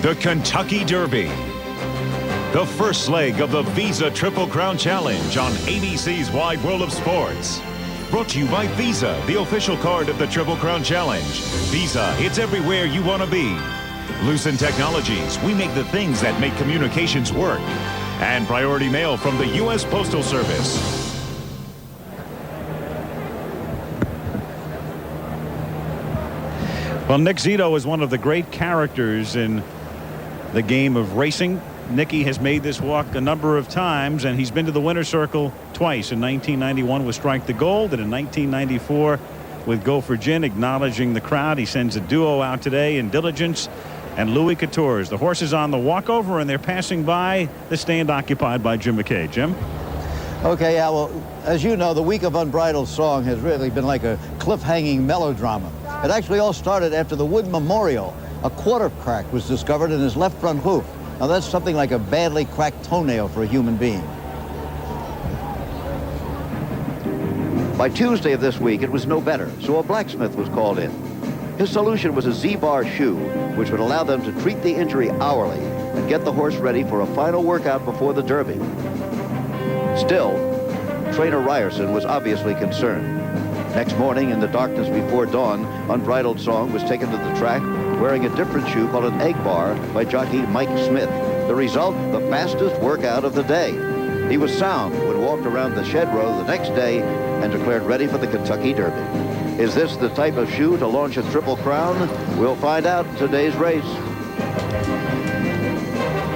the Kentucky Derby. The first leg of the Visa Triple Crown Challenge on ABC's Wide World of Sports. Brought to you by Visa, the official card of the Triple Crown Challenge. Visa, it's everywhere you want to be. Lucent Technologies, we make the things that make communications work. And Priority Mail from the U.S. Postal Service. Well, Nick Zito is one of the great characters in the game of racing. Nicky has made this walk a number of times, and he's been to the winner's circle twice. In 1991 with Strike the Gold, and in 1994 with Go for Gin. Acknowledging the crowd, he sends a duo out today in Diligence and Louis Quatorze. The horses on the walkover, and they're passing by the stand occupied by Jim McKay. Jim? Okay, yeah, well, as you know, the week of Unbridled Song has really been like a cliff-hanging melodrama. It actually all started after the Wood Memorial. A quarter crack was discovered in his left front hoof. Now that's something like a badly cracked toenail for a human being. By Tuesday of this week, it was no better, so a blacksmith was called in. His solution was a Z-bar shoe, which would allow them to treat the injury hourly and get the horse ready for a final workout before the Derby. Still, trainer Ryerson was obviously concerned. Next morning, in the darkness before dawn, Unbridled Song was taken to the track wearing a different shoe called an egg bar by jockey Mike Smith. The result, the fastest workout of the day. He was sound when walked around the shed row the next day and declared ready for the Kentucky Derby. Is this the type of shoe to launch a Triple Crown? We'll find out in today's race.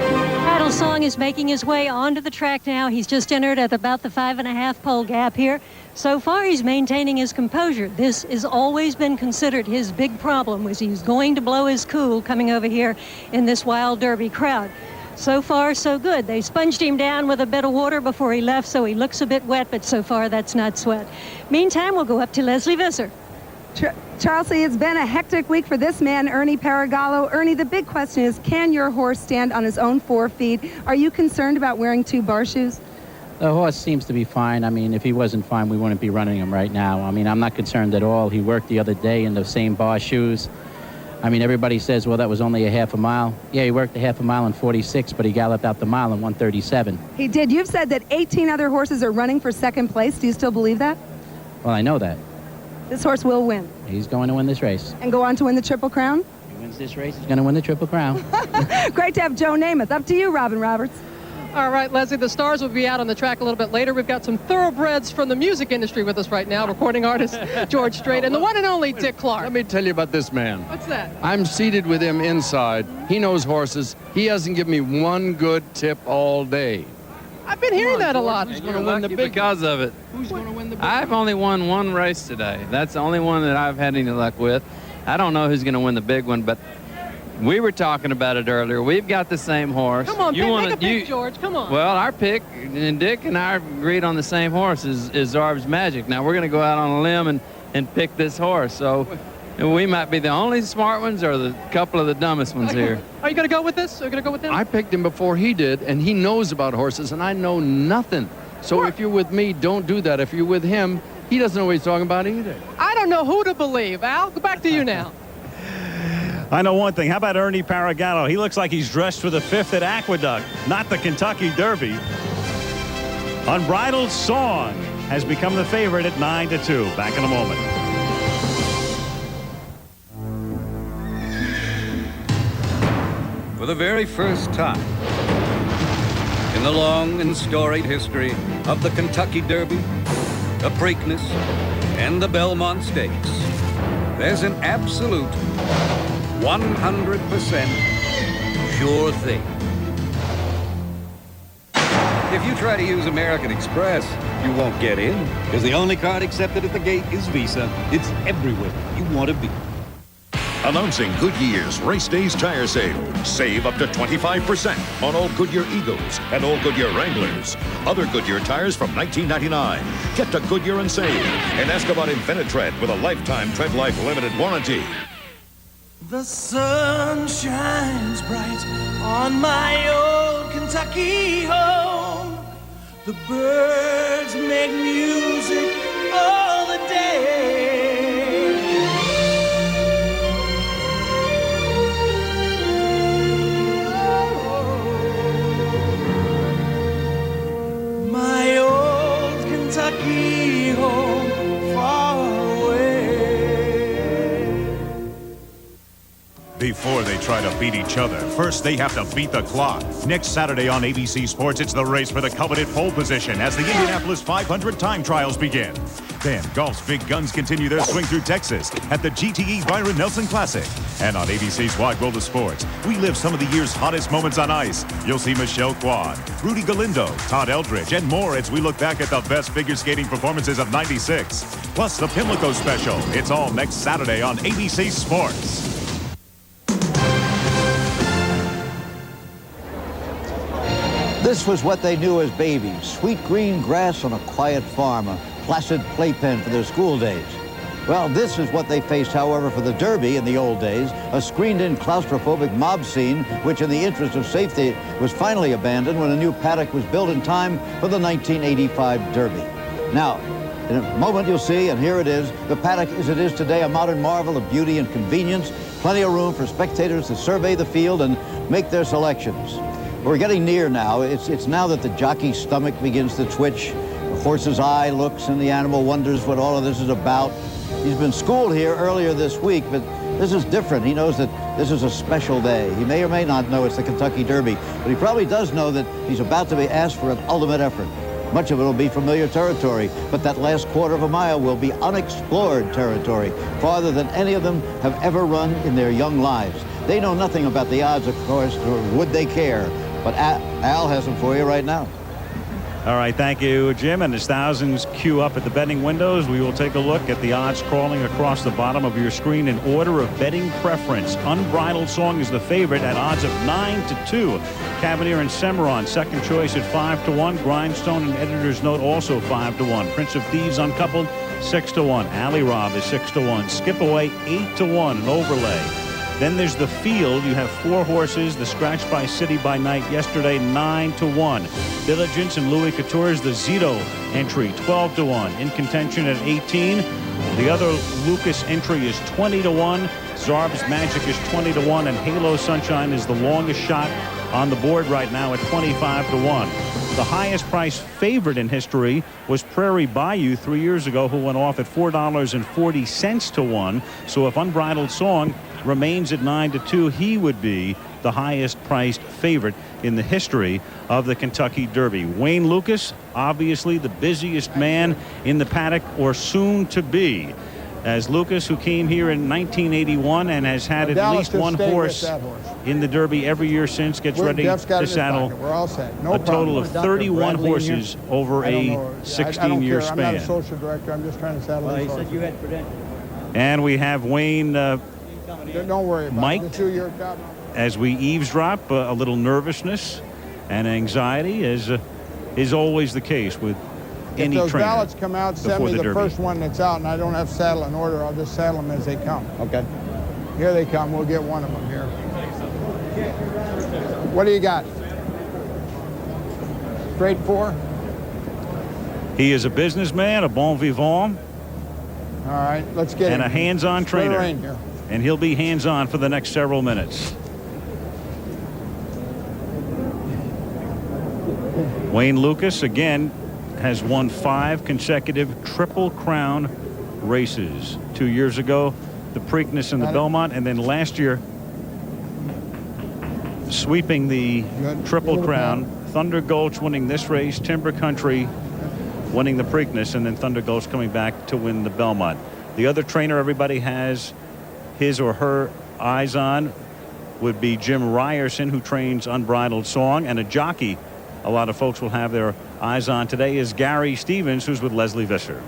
Unbridled Song is making his way onto the track now. He's just entered at about the 5.5 pole gap here. So far, he's maintaining his composure. This has always been considered his big problem, was he's going to blow his cool coming over here in this wild Derby crowd. So far, so good. They sponged him down with a bit of water before he left, so he looks a bit wet, but so far that's not sweat. Meantime, we'll go up to Leslie Visser. Charles, it's been a hectic week for this man, Ernie Paragallo. Ernie, the big question is, can your horse stand on his own 4 feet? Are you concerned about wearing 2 bar shoes? The horse seems to be fine. I mean, if he wasn't fine, we wouldn't be running him right now. I mean, I'm not concerned at all. He worked the other day in the same bar shoes. I mean, everybody says, well, that was only a half a mile. Yeah, he worked a half a mile in 46, but he galloped out the mile in 137. He did. You've said that 18 other horses are running for second place. Do you still believe that? Well, I know that. This horse will win. He's going to win this race. And go on to win the Triple Crown? If he wins this race, he's going to win the Triple Crown. Great to have Joe Namath. Up to you, Robin Roberts. All right, Leslie, the stars will be out on the track a little bit later. We've got some thoroughbreds from the music industry with us right now, recording artist George Strait and the one and only Dick Clark. Let me tell you about this man. What's that? I'm seated with him inside. He knows horses. He hasn't given me one good tip all day. I've been hearing that a lot. Who's going to win the big because of it. Who's going to win the big I've only won one race today. That's the only one that I've had any luck with. I don't know who's going to win the big one, but we were talking about it earlier. We've got the same horse. Come on, make a pick, George. Come on. Well, our pick, and Dick and I agreed on the same horse, is Zarb's Magic. Now, we're going to go out on a limb and pick this horse. So we might be the only smart ones or the couple of the dumbest ones here. Are you going to go with this? Are you going to go with him? I picked him before he did, and he knows about horses, and I know nothing. So if you're with me, don't do that. If you're with him, he doesn't know what he's talking about either. I don't know who to believe. Al, go back to you now. I know one thing. How about Ernie Paragallo? He looks like he's dressed for the 5th at Aqueduct, not the Kentucky Derby. Unbridled Song has become the favorite at 9-2. Back in a moment. For the very first time in the long and storied history of the Kentucky Derby, the Preakness, and the Belmont Stakes, there's an absolute 100% sure thing. If you try to use American Express, you won't get in, because the only card accepted at the gate is Visa. It's everywhere you want to be. Announcing Goodyear's Race Days Tire Sale. Save up to 25% on all Goodyear Eagles and all Goodyear Wranglers. Other Goodyear tires from $19.99. Get to Goodyear and save. And ask about Infinite Tread with a lifetime Tread Life limited warranty. The sun shines bright on my old Kentucky home. The birds make music all the day. before they try to beat each other. First, they have to beat the clock. Next Saturday on ABC Sports, it's the race for the coveted pole position as the Indianapolis 500 time trials begin. Then, golf's big guns continue their swing through Texas at the GTE Byron Nelson Classic. And on ABC's Wide World of Sports, we live some of the year's hottest moments on ice. You'll see Michelle Kwan, Rudy Galindo, Todd Eldridge, and more as we look back at the best figure skating performances of '96. Plus the Pimlico special. It's all next Saturday on ABC Sports. This was what they knew as babies. Sweet green grass on a quiet farm, a placid playpen for their school days. Well, this is what they faced, however, for the Derby in the old days, a screened-in claustrophobic mob scene, which in the interest of safety was finally abandoned when a new paddock was built in time for the 1985 Derby. Now, in a moment you'll see, and here it is, the paddock as it is today, a modern marvel of beauty and convenience, plenty of room for spectators to survey the field and make their selections. We're getting near now. It's now that the jockey's stomach begins to twitch, the horse's eye looks, and the animal wonders what all of this is about. He's been schooled here earlier this week, but this is different. He knows that this is a special day. He may or may not know it's the Kentucky Derby, but he probably does know that he's about to be asked for an ultimate effort. Much of it will be familiar territory, but that last quarter of a mile will be unexplored territory, farther than any of them have ever run in their young lives. They know nothing about the odds, of course, or would they care? But Al has them for you right now. All right, thank you, Jim. And as thousands queue up at the betting windows, we will take a look at the odds crawling across the bottom of your screen in order of betting preference. Unbridled Song is the favorite at odds of 9-2. Cavalier and Cimarron, second choice at 5-1. Grindstone and Editor's Note also 5-1. Prince of Thieves Uncoupled 6-1. Alley Rob is 6-1. Skip Away 8-1. An overlay. Then there's the field. You have 4 horses. The Scratch by City by Night yesterday, 9-1. Diligence and Louis Couture's the Zito entry, 12-1. In contention at 18. The other Lucas entry is 20-1. Zarb's Magic is 20-1. And Halo Sunshine is the longest shot on the board right now at 25-1. The highest price favorite in history was Prairie Bayou 3 years ago, who went off at $4.40 to 1. So if Unbridled Song remains at 9-2, he would be the highest priced favorite in the history of the Kentucky Derby. Wayne Lucas, obviously the busiest man in the paddock, or soon to be, as Lucas, who came here in 1981 and has had at least one horse in the Derby every year since, gets ready to saddle a total of 31 horses over a 16-year span. I'm not a social director. I'm just trying to saddle this horse. You had credentials. And we have Wayne don't worry about Mike, it. as we eavesdrop, a little nervousness and anxiety, as is always the case with any trainer. If those ballots come out, send me the Derby. first one that's out, and I don't have to saddle in order. I'll just saddle them as they come. Okay. Here they come. We'll get one of them here. What do you got? Straight 4? He is a businessman, a bon vivant. All right, let's get and him. a hands-on trainer. Here. And he'll be hands-on for the next several minutes. Wayne Lucas, again, has won 5 consecutive Triple Crown races. 2 years ago, the Preakness and the Belmont, and then last year, sweeping the Triple Crown. Thunder Gulch winning this race, Timber Country winning the Preakness, and then Thunder Gulch coming back to win the Belmont. The other trainer everybody has his or her eyes on would be Jim Ryerson, who trains Unbridled Song, and a jockey a lot of folks will have their eyes on today is Gary Stevens, who's with Leslie Visser.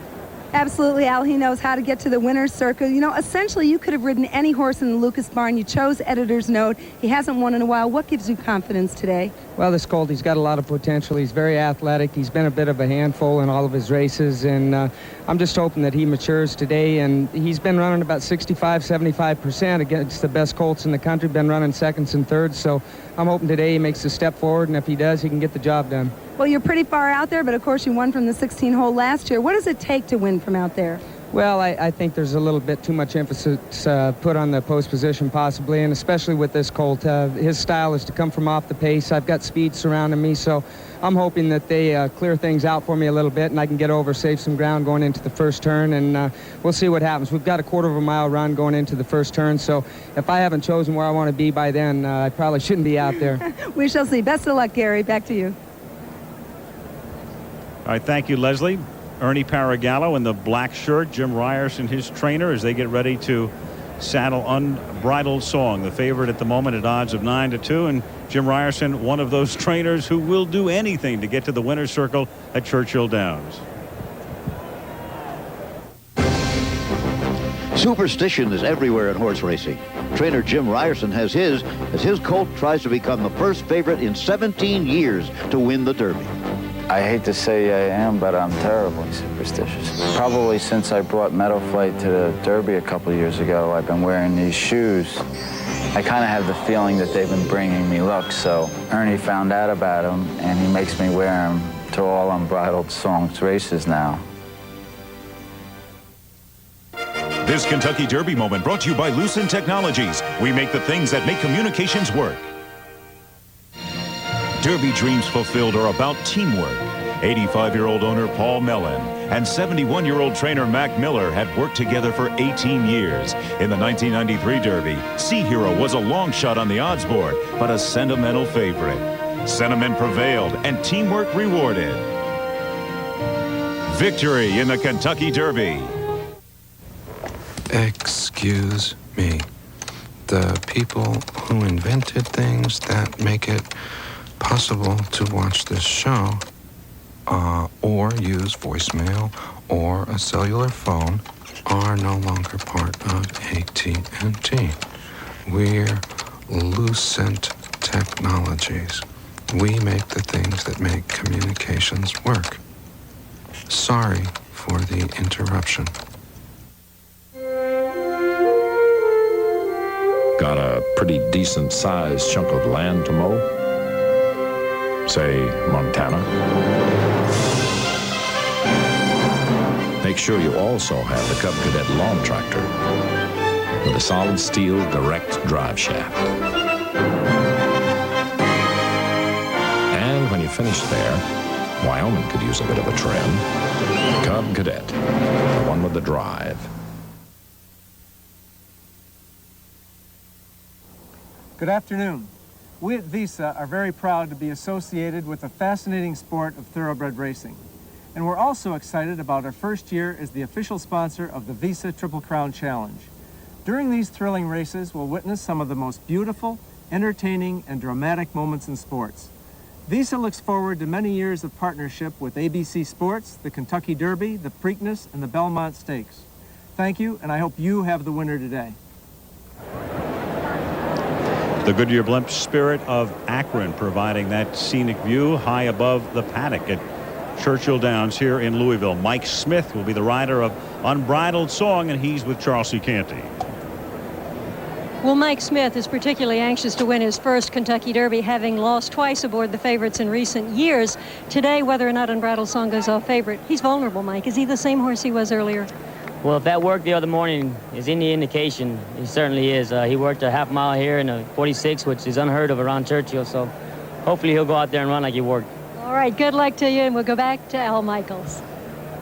Absolutely, Al. He knows how to get to the winner's circle. You know, essentially, you could have ridden any horse in the Lucas barn. You chose Editor's Note. He hasn't won in a while. What gives you confidence today? Well, this colt, he's got a lot of potential. He's very athletic. He's been a bit of a handful in all of his races, and I'm just hoping that he matures today. And he's been running about 65-75% against the best colts in the country, been running seconds and thirds. So I'm hoping today he makes a step forward, and if he does, he can get the job done. Well, you're pretty far out there, but of course you won from the 16 hole last year. What does it take to win from out there? Well, I think there's a little bit too much emphasis put on the post position possibly, and especially with this colt. His style is to come from off the pace. I've got speed surrounding me, so I'm hoping that they clear things out for me a little bit and I can get over, save some ground going into the first turn, and we'll see what happens. We've got a 1/4 mile run going into the first turn, so if I haven't chosen where I want to be by then, I probably shouldn't be out there. We shall see. Best of luck, Gary. Back to you. All right, thank you, Leslie. Ernie Paragallo in the black shirt, Jim Ryerson, his trainer, as they get ready to saddle Unbridled Song, the favorite at the moment at odds of 9-2. And Jim Ryerson, one of those trainers who will do anything to get to the winner's circle at Churchill Downs. Superstition is everywhere in horse racing. Trainer Jim Ryerson has his, as his colt tries to become the first favorite in 17 years to win the Derby. I hate to say I am, but I'm terribly superstitious. Probably since I brought Meadow Flight to the Derby a couple of years ago, I've been wearing these shoes. I kind of have the feeling that they've been bringing me luck, so Ernie found out about them, and he makes me wear them to all Unbridled Songs races now. This Kentucky Derby moment brought to you by Lucent Technologies. We make the things that make communications work. Derby dreams fulfilled are about teamwork. 85-year-old owner Paul Mellon and 71-year-old trainer Mac Miller had worked together for 18 years. In the 1993 Derby, Sea Hero was a long shot on the odds board, but a sentimental favorite. Sentiment prevailed and teamwork rewarded. Victory in the Kentucky Derby. Excuse me. The people who invented things that make it possible to watch this show or use voicemail or a cellular phone are no longer part of AT&T. We're Lucent Technologies. We make the things that make communications work. Sorry for the interruption. Got a pretty decent sized chunk of land to mow? Say, Montana. Make sure you also have the Cub Cadet lawn tractor with a solid steel direct drive shaft. And when you finish there, Wyoming could use a bit of a trim. Cub Cadet, the one with the drive. Good afternoon. We at Visa are very proud to be associated with the fascinating sport of thoroughbred racing. And we're also excited about our first year as the official sponsor of the Visa Triple Crown Challenge. During these thrilling races, we'll witness some of the most beautiful, entertaining, and dramatic moments in sports. Visa looks forward to many years of partnership with ABC Sports, the Kentucky Derby, the Preakness, and the Belmont Stakes. Thank you, and I hope you have the winner today. The Goodyear Blimp Spirit of Akron providing that scenic view high above the paddock at Churchill Downs here in Louisville. Mike Smith will be the rider of Unbridled Song, and he's with Charles C. Canty. Well, Mike Smith is particularly anxious to win his first Kentucky Derby, having lost twice aboard the favorites in recent years. Today, whether or not Unbridled Song goes off favorite, he's vulnerable, Mike. Is he the same horse he was earlier? Well, if that worked the other morning is any indication, he certainly is. He worked a half mile here in a 46, which is unheard of around Churchill, so hopefully he'll go out there and run like he worked. All right, good luck to you, and we'll go back to Al Michaels.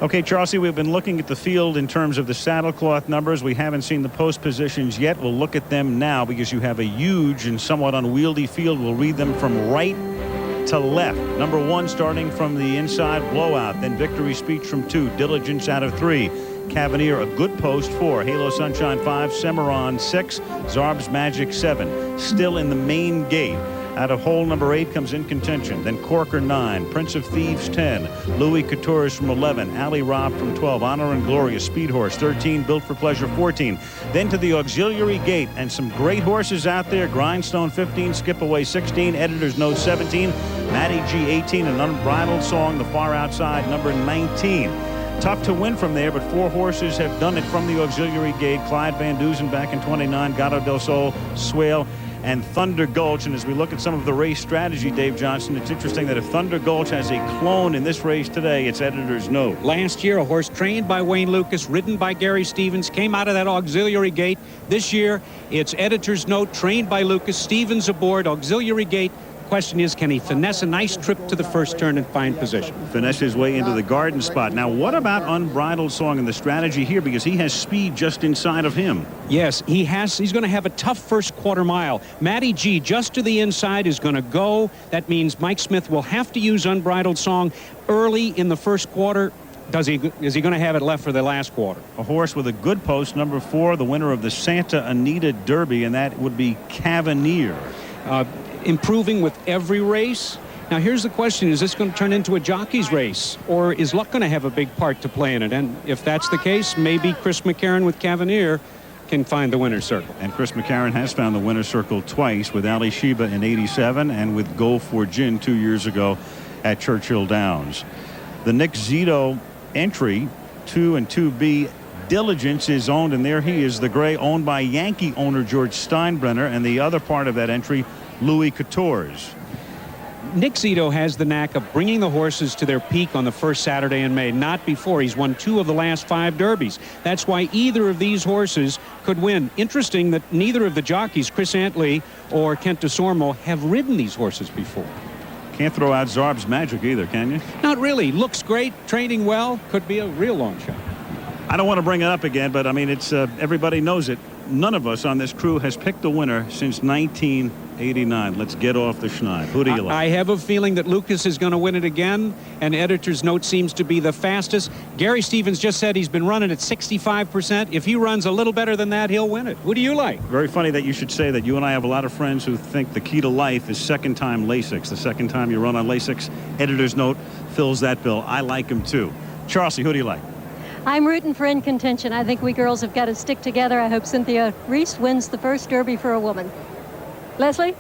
Okay, Chauncey, we've been looking at the field in terms of the saddlecloth numbers. We haven't seen the post positions yet. We'll look at them now because you have a huge and somewhat unwieldy field. We'll read them from right to left. Number 1 starting from the inside, Blowout, then Victory Speech from 2, Diligence out of 3. Cavalier, a good post, 4. Halo Sunshine, 5. Cimarron, 6. Zarb's Magic, 7. Still in the main gate. Out of hole number 8 comes In Contention. Then Corker, 9. Prince of Thieves, 10. Louis Couture from 11. Alley Rob from 12. Honor and Glory, a speed horse, 13. Built for Pleasure, 14. Then to the auxiliary gate, and some great horses out there. Grindstone, 15. Skip Away, 16. Editor's Note, 17. Matty G, 18. And Unbridled Song, the far outside, number 19. Tough to win from there, but 4 horses have done it from the auxiliary gate. Clyde Van Dusen back in 29, Gato del Sol, Swale, and Thunder Gulch. And as we look at some of the race strategy, Dave Johnson, it's interesting that if Thunder Gulch has a clone in this race today, it's editor's note. Last year, a horse trained by Wayne Lucas, ridden by Gary Stevens, came out of that auxiliary gate. This year, it's editor's note, trained by Lucas, Stevens aboard, auxiliary gate. Question is, can he finesse a nice trip to the first turn and find position? Finesse his way into the garden spot. Now, what about Unbridled Song and the strategy here? Because he has speed just inside of him. Yes, he has. He's going to have a tough first quarter mile. Matty G just to the inside is going to go. That means Mike Smith will have to use Unbridled Song early in the first quarter. Is he going to have it left for the last quarter? A horse with a good post, number 4, the winner of the Santa Anita Derby, and that would be Cavanier. Improving with every race. Now here's the question, is this going to turn into a jockey's race, or is luck going to have a big part to play in it? And if that's the case, maybe Chris McCarron with Cavanier can find the winner's circle. And Chris McCarron has found the winner's circle twice, with Ali Sheba in '87 and with Go for Gin 2 years ago at Churchill Downs. The Nick Zito entry, 2 and 2B, Diligence, is owned, and there he is, the gray, owned by Yankee owner George Steinbrenner, and the other part of that entry, Louis Quatorze. Nick Zito has the knack of bringing the horses to their peak on the first Saturday in May, not before. He's won 2 of the last 5 derbies. That's why either of these horses could win. Interesting that neither of the jockeys, Chris Antley or Kent DeSormo, have ridden these horses before. Can't throw out Zarb's Magic either, can you? Not really. Looks great, training well, could be a real long shot. I don't want to bring it up again, but I mean, it's everybody knows it. None of us on this crew has picked a winner since 1989. Let's get off the schneid. Who do you like? I have a feeling that Lucas is going to win it again, and editor's note seems to be the fastest. Gary Stevens just said he's been running at 65%. If he runs a little better than that, he'll win it. Who do you like? Very funny that you should say that. You and I have a lot of friends who think the key to life is second-time Lasix. The second time you run on Lasix, editor's note fills that bill. I like him too. Charlie, who do you like? I'm rooting for In Contention. I think we girls have got to stick together. I hope Cynthia Reese wins the first Derby for a woman. Leslie?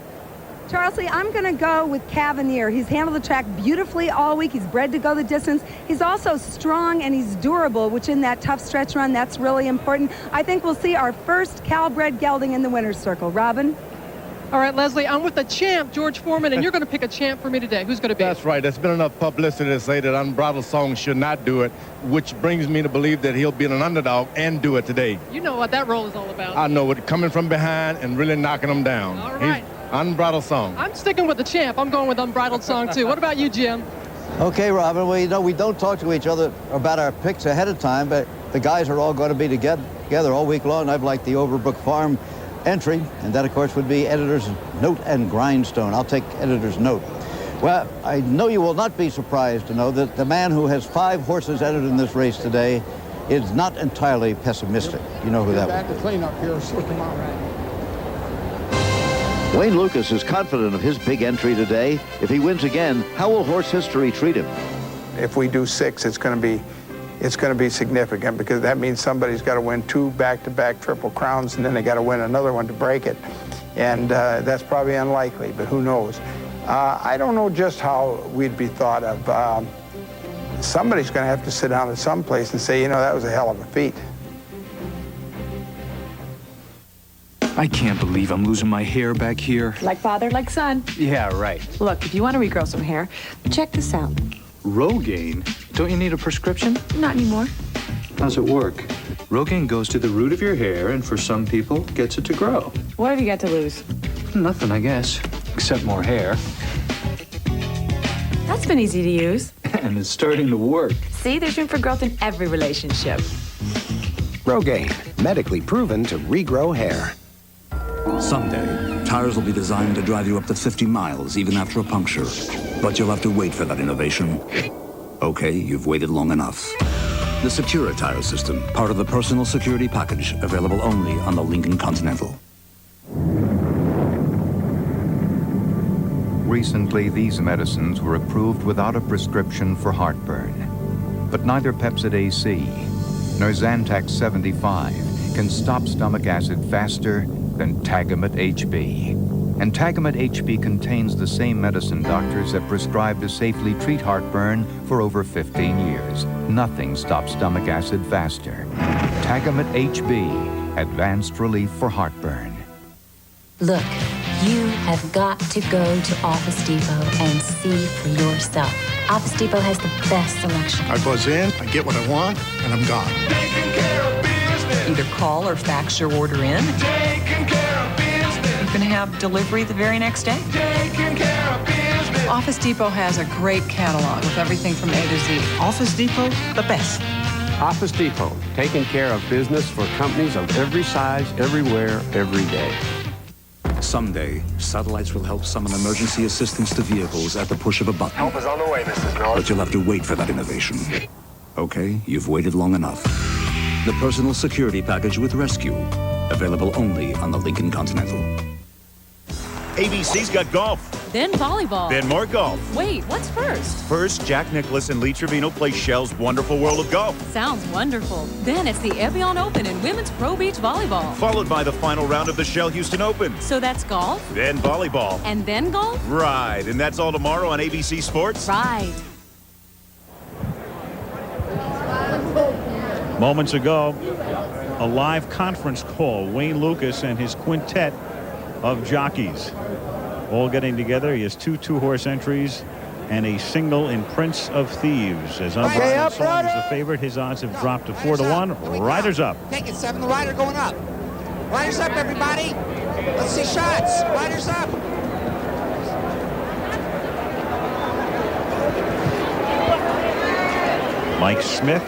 Charlie, I'm going to go with Cavanier. He's handled the track beautifully all week. He's bred to go the distance. He's also strong and he's durable, which in that tough stretch run, that's really important. I think we'll see our first Cal-bred gelding in the winner's circle. Robin? All right, Leslie, I'm with the champ, George Foreman, and you're going to pick a champ for me today. Who's going to be? That's right. There's been enough publicity to say that Unbridled Song should not do it, which brings me to believe that he'll be an underdog and do it today. You know what that role is all about. I know it, coming from behind and really knocking them down. All right. Unbridled Song. I'm sticking with the champ. I'm going with Unbridled Song, too. What about you, Jim? Okay, Robin, well, you know, we don't talk to each other about our picks ahead of time, but the guys are all going to be together all week long. I've liked the Overbrook Farm entry, and that, of course, would be editor's note and grindstone. I'll take editor's note. Well, I know you will not be surprised to know that the man who has 5 horses entered in this race today is not entirely pessimistic. You know who that Back to clean up here, slick them out. Wayne Lucas is confident of his big entry today. If he wins again, how will horse history treat him? If we do 6, it's going to be significant, because that means somebody's got to win 2 back-to-back Triple Crowns, and then they got to win another one to break it. And that's probably unlikely, but who knows? I don't know just how we'd be thought of. Somebody's going to have to sit down at some place and say, you know, that was a hell of a feat. I can't believe I'm losing my hair back here. Like father, like son. Yeah, right. Look, if you want to regrow some hair, check this out. Rogaine? Don't you need a prescription? Not anymore. How's it work? Rogaine goes to the root of your hair, and for some people, gets it to grow. What have you got to lose? Nothing, I guess, except more hair. That's been easy to use. And it's starting to work. See, there's room for growth in every relationship. Rogaine, medically proven to regrow hair. Someday, tires will be designed to drive you up to 50 miles, even after a puncture. But you'll have to wait for that innovation. Okay, you've waited long enough. The Secura tire system, part of the personal security package, available only on the Lincoln Continental. Recently, these medicines were approved without a prescription for heartburn. But neither Pepcid AC nor Zantac 75 can stop stomach acid faster than Tagamet HB. And Tagamet HB contains the same medicine doctors have prescribed to safely treat heartburn for over 15 years. Nothing stops stomach acid faster. Tagamet HB, advanced relief for heartburn. Look, You have got to go to Office Depot and see for yourself. Office Depot has the best selection. I buzz in, I get what I want, and I'm gone. Either call or fax your order in. You can have delivery the very next day. Office Depot has a great catalog with everything from A to Z. Office Depot, the best. Office Depot, taking care of business for companies of every size, everywhere, every day. Someday, satellites will help summon emergency assistance to vehicles at the push of a button. Help is on the way, Mrs. Miller. But you'll have to wait for that innovation. Okay, you've waited long enough. The personal security package with rescue. Available only on the Lincoln Continental. ABC's got golf. Then volleyball. Then more golf. Wait, what's first? First, Jack Nicklaus and Lee Trevino play Shell's Wonderful World of Golf. Sounds wonderful. Then it's the Evian Open and Women's Pro Beach Volleyball. Followed by the final round of the Shell Houston Open. So that's golf? Then volleyball. And then golf? Right. And that's all tomorrow on ABC Sports? Right. Moments ago, a live conference call. Wayne Lucas and his quintet of jockeys all getting together. He has two two-horse entries and a single in Prince of Thieves. As Unbridled Song is the favorite, his odds have dropped to 4-1. Riders up. Take it, 7. The rider going up. Riders up, everybody. Let's see shots. Riders up. Mike Smith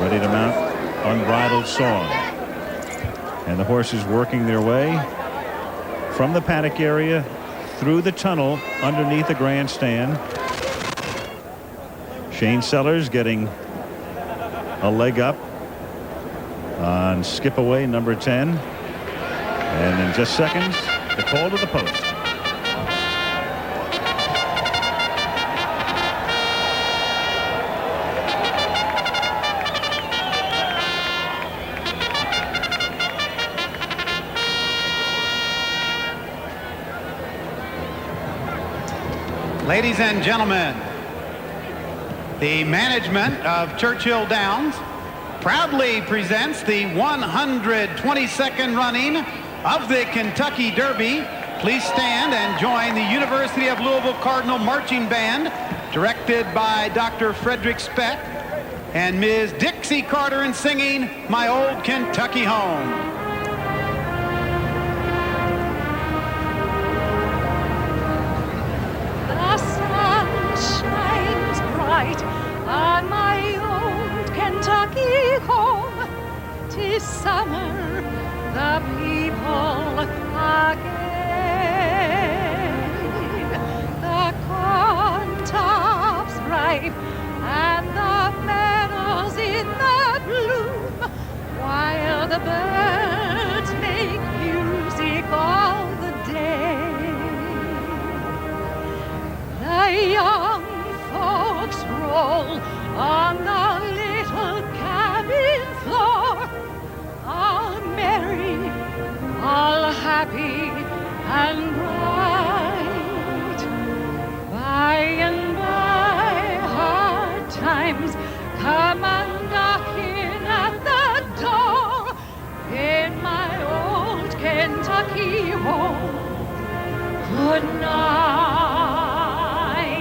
ready to mount Unbridled Song. And the horses working their way from the paddock area through the tunnel underneath the grandstand. Shane Sellers getting a leg up on skip away number 10. And in just seconds, the call to the post. Ladies and gentlemen, the management of Churchill Downs proudly presents the 122nd running of the Kentucky Derby. Please stand and join the University of Louisville Cardinal Marching Band, directed by Dr. Frederick Speck, and Ms. Dixie Carter in singing My Old Kentucky Home. On my old Kentucky home, 'tis summer, the people again. The corn tops ripe and the meadows in the bloom, while the birds make music all the day. The young folks roll on the little cabin floor, all merry, all happy and bright. By and by, hard times come a-knocking at the door in my old Kentucky home. Good night,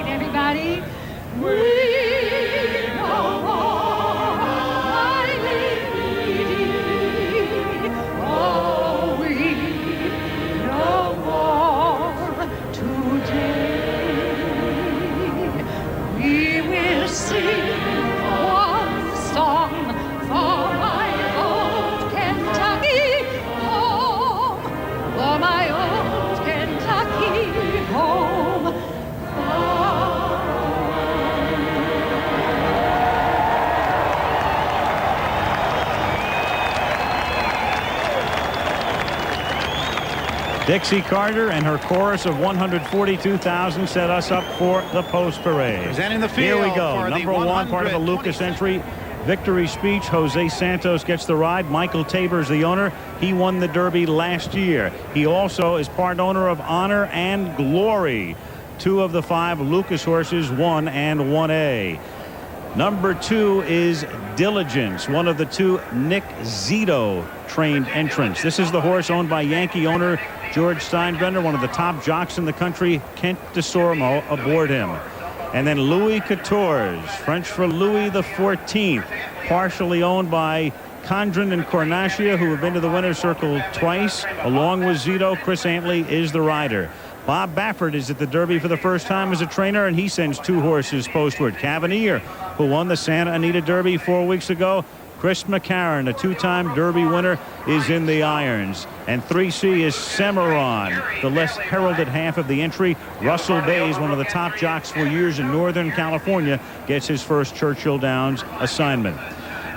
everybody. We no more, my lady. Oh, we no more today. We will sing one song for my old Kentucky home, for my old Kentucky home. Dixie Carter and her chorus of 142,000 set us up for the post parade. Presenting the Here we field go. for Number the one, part of a Lucas entry. Victory speech. Jose Santos gets the ride. Michael Tabor's the owner. He won the Derby last year. He also is part owner of Honor and Glory. 2 of the 5 Lucas horses, 1 and 1A. Number 2 is Diligence, one of the 2 Nick Zito trained entrants. This is the horse owned by Yankee owner George Steinbrenner, one of the top jocks in the country, Kent DeSormo aboard him. And then Louis XIV, French for Louis XIV, partially owned by Condren and Cornacia, who have been to the winner's circle twice. Along with Zito, Chris Antley is the rider. Bob Baffert is at the Derby for the first time as a trainer, and he sends 2 horses postward. Cavalier, who won the Santa Anita Derby 4 weeks ago. Chris McCarron, a 2-time Derby winner, is in the irons. And 3C is Cimarron, the less heralded half of the entry. Russell Bays, one of the top jocks for years in Northern California, gets his first Churchill Downs assignment.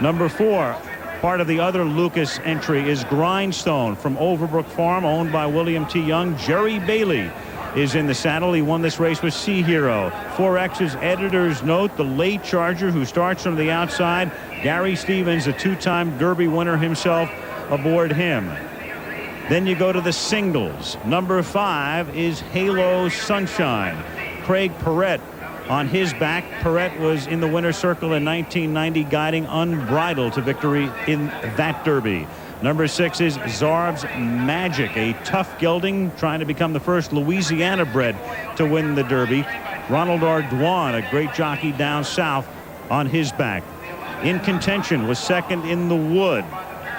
Number 4, part of the other Lucas entry, is Grindstone from Overbrook Farm, owned by William T. Young. Jerry Bailey is in the saddle. He won this race with Sea Hero. 4X's editor's note, the late charger who starts from the outside. Gary Stevens, a 2-time Derby winner himself, aboard him. Then you go to the singles. Number 5 is Halo Sunshine. Craig Perrette on his back. Perrette was in the winner's circle in 1990, guiding Unbridled to victory in that Derby. Number 6 is Zarb's Magic, a tough gelding trying to become the first Louisiana bred to win the Derby. Ronald Ardoin, a great jockey down south, on his back. In contention was second in the Wood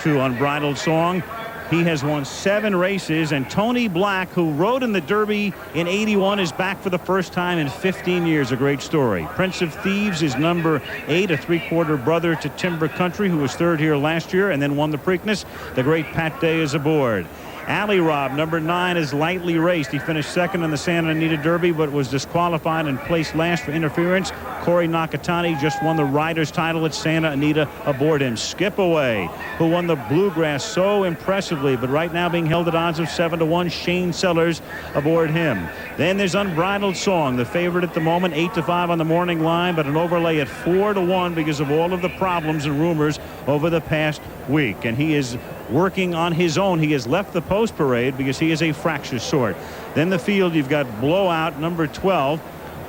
to Unbridled Song. He has won 7 races, and Tony Black, who rode in the Derby in '81, is back for the first time in 15 years. A great story. Prince of Thieves is number 8, a 3/4 brother to Timber Country, who was 3rd here last year and then won the Preakness. The great Pat Day is aboard. Alley Rob, number 9, is lightly raced. He finished 2nd in the Santa Anita Derby, but was disqualified and placed last for interference. Corey Nakatani just won the rider's title at Santa Anita aboard him. Skip Away, who won the Bluegrass so impressively, but right now being held at odds of 7-1. Shane Sellers aboard him. Then there's Unbridled Song, the favorite at the moment, 8-5 on the morning line, but an overlay at 4-1 because of all of the problems and rumors over the past week. And he is working on his own. He has left the post parade because he is a fractious sort. Then the field, you've got Blowout, number 12,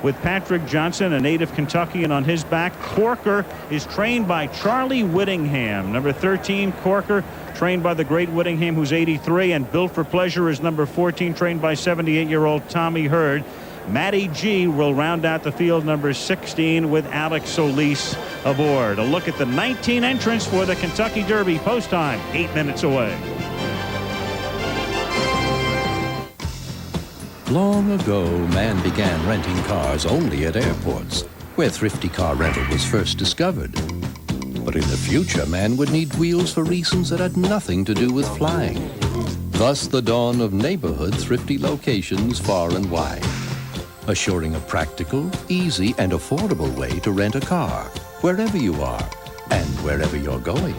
with Patrick Johnson, a native Kentuckian, on his back. Corker is trained by Charlie Whittingham. Number 13, Corker, trained by the great Whittingham, who's 83. And Built for Pleasure is number 14, trained by 78-year-old Tommy Hurd. Matty G will round out the field, number 16, with Alex Solis aboard. A look at the 19 entrants for the Kentucky Derby. Post time, 8 minutes away. Long ago, man began renting cars only at airports, where thrifty car rental was first discovered. But in the future, man would need wheels for reasons that had nothing to do with flying. Thus, the dawn of neighborhood thrifty locations far and wide, assuring a practical, easy, and affordable way to rent a car, wherever you are and wherever you're going.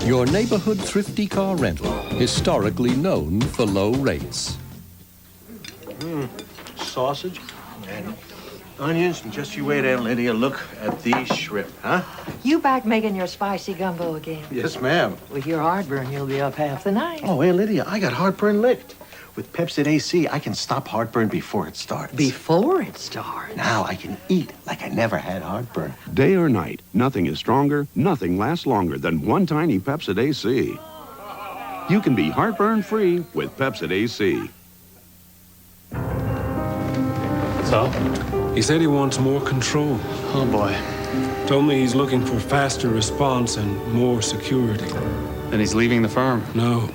Your neighborhood thrifty car rental, historically known for low rates. Sausage and onions, and just you wait, Aunt Lydia, look at these shrimp, huh? You back making your spicy gumbo again? Yes, ma'am. With your heartburn, you'll be up half the night. Oh, Aunt Lydia, I got heartburn licked. With Pepcid AC, I can stop heartburn before it starts. Before it starts? Now I can eat like I never had heartburn. Day or night, nothing is stronger, nothing lasts longer than one tiny Pepcid AC. You can be heartburn-free with Pepcid AC. So? He said he wants more control. Oh, boy. Told me he's looking for faster response and more security. Then he's leaving the firm? No.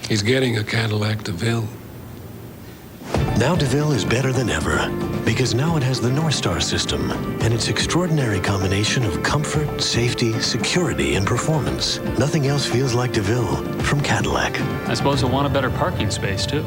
He's getting a Cadillac DeVille. Now DeVille is better than ever, because now it has the North Star system and its extraordinary combination of comfort, safety, security, and performance. Nothing else feels like DeVille from Cadillac. I suppose he'll want a better parking space, too.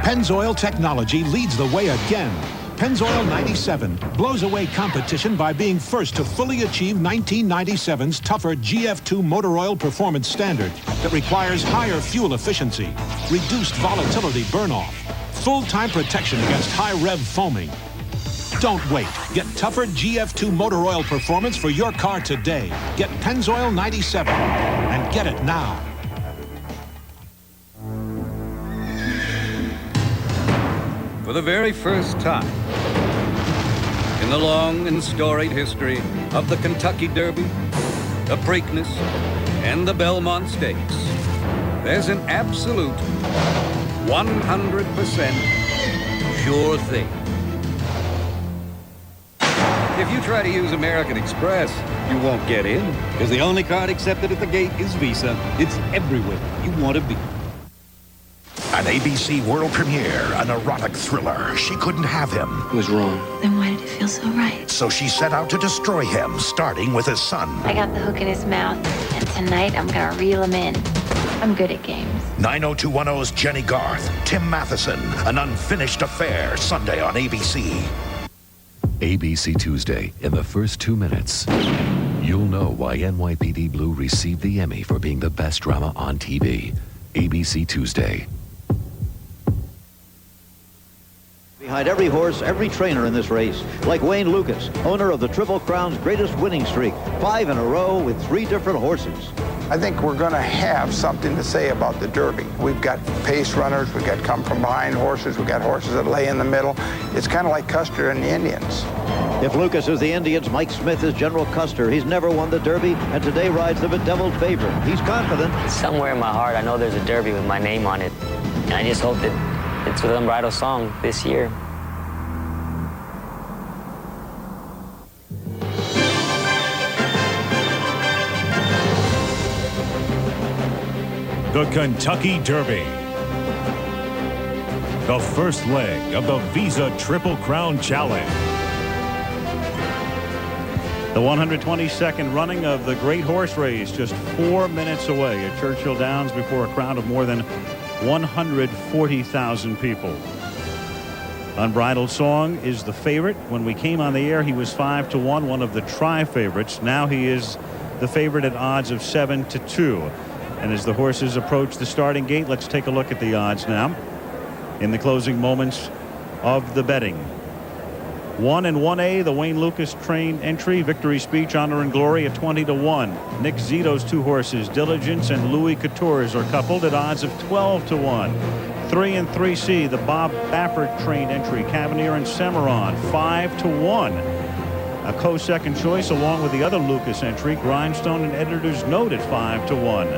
Pennzoil technology leads the way again. Pennzoil 97 blows away competition by being first to fully achieve 1997's tougher GF2 motor oil performance standard that requires higher fuel efficiency, reduced volatility burn-off, full-time protection against high-rev foaming. Don't wait. Get tougher GF2 motor oil performance for your car today. Get Pennzoil 97 and get it now. For the very first time in the long and storied history of the Kentucky Derby, the Preakness, and the Belmont Stakes, there's an absolute 100% sure thing. If you try to use American Express, you won't get in, because the only card accepted at the gate is Visa. It's everywhere you want to be. An ABC world premiere, an erotic thriller. She couldn't have him. What was wrong? Then why did it feel so right? So she set out to destroy him, starting with his son. I got the hook in his mouth, and tonight I'm gonna reel him in. I'm good at games. 90210's Jenny Garth, Tim Matheson, An Unfinished Affair, Sunday on ABC. ABC Tuesday, in the first 2 minutes, you'll know why NYPD Blue received the Emmy for being the best drama on TV. ABC Tuesday. Behind every horse, every trainer in this race, like Wayne Lucas, owner of the Triple Crown's greatest winning streak, 5 in a row with 3 different horses. I think we're going to have something to say about the Derby. We've got pace runners, we've got come-from-behind horses, we've got horses that lay in the middle. It's kind of like Custer and the Indians. If Lucas is the Indians, Mike Smith is General Custer. He's never won the Derby, and today rides the bedeviled favorite. He's confident. Somewhere in my heart, I know there's a Derby with my name on it, and I just hope that it's with Unbridled Song this year. The Kentucky Derby. The first leg of the Visa Triple Crown Challenge. The 122nd running of the great horse race, just 4 minutes away at Churchill Downs before a crowd of more than 140,000 people. Unbridled Song is the favorite. When we came on the air, he was 5-1, one of the tri-favorites. Now he is the favorite at odds of 7-2. And as the horses approach the starting gate, let's take a look at the odds now in the closing moments of the betting. 1 and 1A, the Wayne Lucas train entry, Victory Speech, Honor and Glory at 20-1. Nick Zito's 2 horses, Diligence and Louis Couture's, are coupled at odds of 12-1. 3 and 3C, the Bob Baffert train entry, Cavalier and Cimarron, 5-1. A co-second choice along with the other Lucas entry, Grindstone and Editor's Note at 5-1.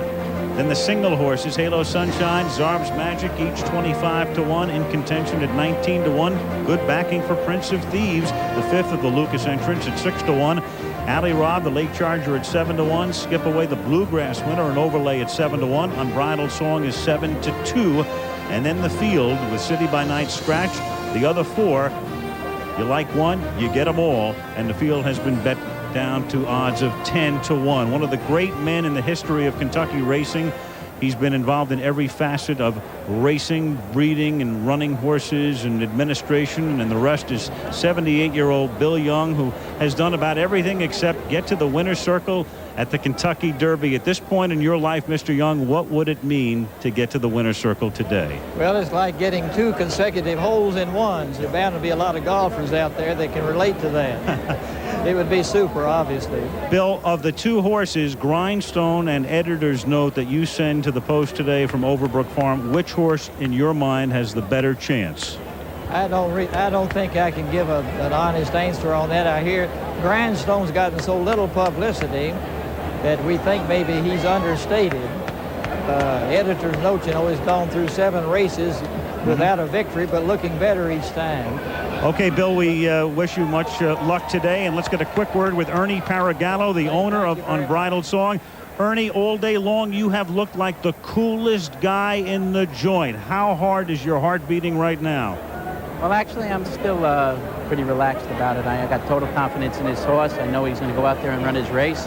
Then the single horses, Halo Sunshine, Zarb's Magic, each 25-1, in contention at 19-1. Good backing for Prince of Thieves, the 5th of the Lucas entrants, at 6-1. Alley Rob, the late charger, at 7-1. Skip Away, the Bluegrass winner, an overlay at 7-1. Unbridled Song is 7-2. And then the field with City by Night Scratch, the other 4. You like one, you get them all. And the field has been bet down to odds of 10-1. One of the great men in the history of Kentucky racing. He's been involved in every facet of racing, breeding, and running horses and administration, and the rest is 78-year-old Bill Young, who has done about everything except get to the winner's circle at the Kentucky Derby. At this point in your life, Mr. Young, what would it mean to get to the winner's circle today? Well, it's like getting 2 consecutive holes in ones. There are bound to be a lot of golfers out there that can relate to that. It would be super, obviously. Bill, of the 2 horses, Grindstone and Editor's Note, that you send to the post today from Overbrook Farm, which horse in your mind has the better chance? I don't think I can give an honest answer on that. I hear Grindstone's gotten so little publicity that we think maybe he's understated. Editor's Note, you know, has gone through 7 races without a victory, but looking better each time. Okay, Bill, we wish you much luck today, and let's get a quick word with Ernie Paragallo, the owner of Unbridled Song. Ernie, all day long you have looked like the coolest guy in the joint. How hard is your heart beating right now? Well, actually, I'm still pretty relaxed about it. I got total confidence in this horse. I know he's going to go out there and run his race.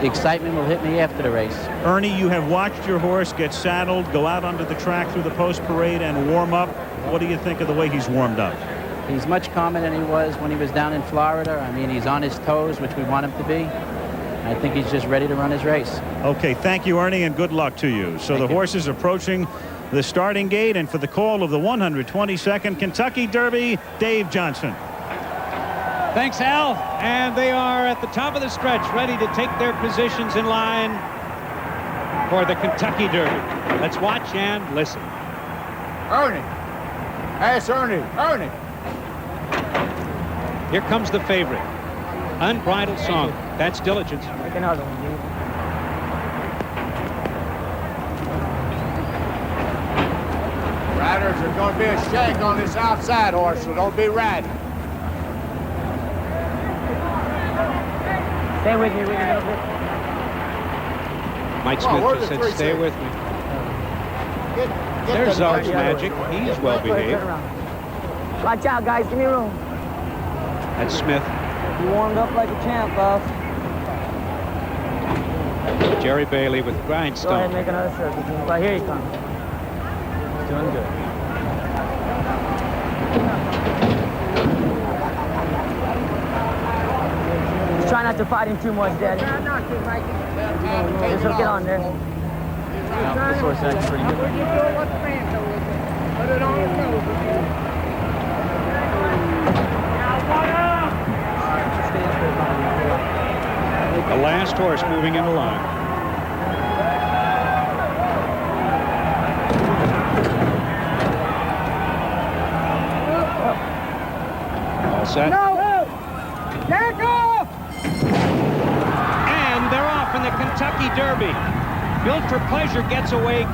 The excitement will hit me after the race. Ernie, you have watched your horse get saddled, go out onto the track through the post parade and warm up. What do you think of the way he's warmed up? He's much calmer than he was when he was down in Florida. I mean, he's on his toes, which we want him to be. I think he's just ready to run his race. Okay, thank you, Ernie, and good luck to you. So the horse is approaching the starting gate, and for the call of the 122nd Kentucky Derby, Dave Johnson. Thanks, Al. And they are at the top of the stretch, ready to take their positions in line for the Kentucky Derby. Let's watch and listen. Ernie. That's Ernie. Ernie. Here comes the favorite. Unbridled Song. That's Diligence. Riders, there's going to be a shake on this outside horse, so don't be riding. Stay with me a little bit. Mike Smith just said, stay with me. There's Zarb's Magic. He's well behaved. Watch out, guys. Give me room. That's Smith. You warmed up like a champ, boss. Jerry Bailey with Grindstone. Go ahead and make another circle, Jim. Right, here he comes. He's doing good. Just try not to fight him too much, Daddy. Try not to, Mikey. Just hook it on there. Yeah, this horse is actually pretty good. Put it on his nose. The last horse moving in the line. All set. No! Back off! And they're off in the Kentucky Derby. Built for Pleasure gets away